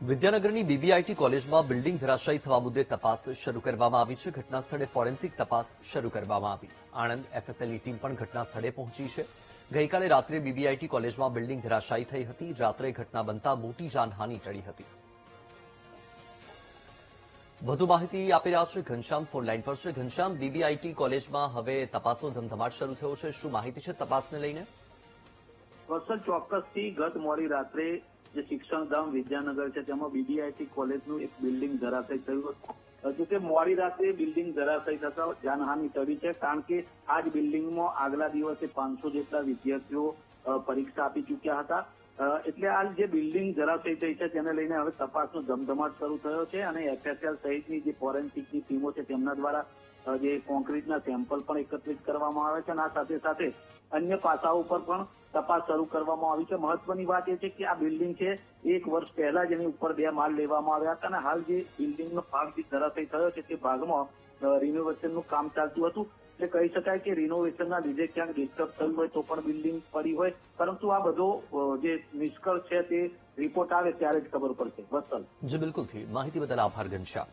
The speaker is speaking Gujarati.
વિદ્યાનગરની બીબીઆઈટી કોલેજમાં બિલ્ડિંગ ધરાશાયી થવા મુદ્દે તપાસ શરૂ કરવામાં આવી છે. ઘટના સ્થળે ફોરેન્સિક તપાસ શરૂ કરવામાં આવી. આણંદ એફએસએલની ટીમ પણ ઘટના સ્થળે પહોંચી છે. ગઈકાલે રાત્રે બીબીઆઈટી કોલેજમાં બિલ્ડિંગ ધરાશાયી થઈ હતી. રાત્રે ઘટના બનતા મોટી જાનહાનિ ટળી હતી. વધુ માહિતી આપી રહ્યા છે ઘનશ્યામ ફોન લાઈન પર છે. ઘનશ્યામ, બીબીઆઈટી કોલેજમાં હવે તપાસનો ધમધમાટ શરૂ થયો છે. શું માહિતી છે તપાસને લઈને? વત્સલ, ચોક્કસથી ગત મોડી રાત્રે જે શિક્ષણધામ વિદ્યાનગર છે તેમાં બીબીઆઈટી કોલેજનું એક બિલ્ડિંગ ધરાશાયી થયું હતું. જોકે મોડી રાત્રે બિલ્ડિંગ ધરાશાયી થતા જાનહાનિ ટળી છે, કારણ કે આ જ બિલ્ડિંગમાં આગલા દિવસે 500 જેટલા વિદ્યાર્થીઓ પરીક્ષા આપી ચૂક્યા હતા. એટલે આ જે બિલ્ડિંગ ધરાશાયી થઈ છે તેને લઈને હવે તપાસનો ધમધમાટ શરૂ થયો છે અને એફએસએલ સહિતની જે ફોરેન્સિકની ટીમો છે તેમના દ્વારા જે કોન્ક્રીટના સેમ્પલ પણ એકત્રિત કરવામાં આવે છે અને આ સાથે સાથે અન્ય પાસાઓ પર પણ તપાસ શરૂ કરવામાં આવી છે. મહત્વની વાત એ છે કે આ બિલ્ડિંગ છે 1 વર્ષ પહેલા જ એની ઉપર 2 માળ લેવામાં આવ્યા હતા અને હાલ જે બિલ્ડિંગનો ભાગ જે ધરાશાયી થયો છે તે ભાગમાં રિનોવેશનનું કામ ચાલતું હતું. એટલે કહી શકાય કે રિનોવેશનના લીધે ક્યાંક ડિસ્ટર્બ થયું હોય તો પણ બિલ્ડિંગ પડી હોય, પરંતુ આ બધો જે નિષ્કર્ષ છે તે રિપોર્ટ આવે ત્યારે જ ખબર પડશે. વત્સલ. જી બિલકુલ. માહિતી બદલ આભાર ઘનશ્યામ.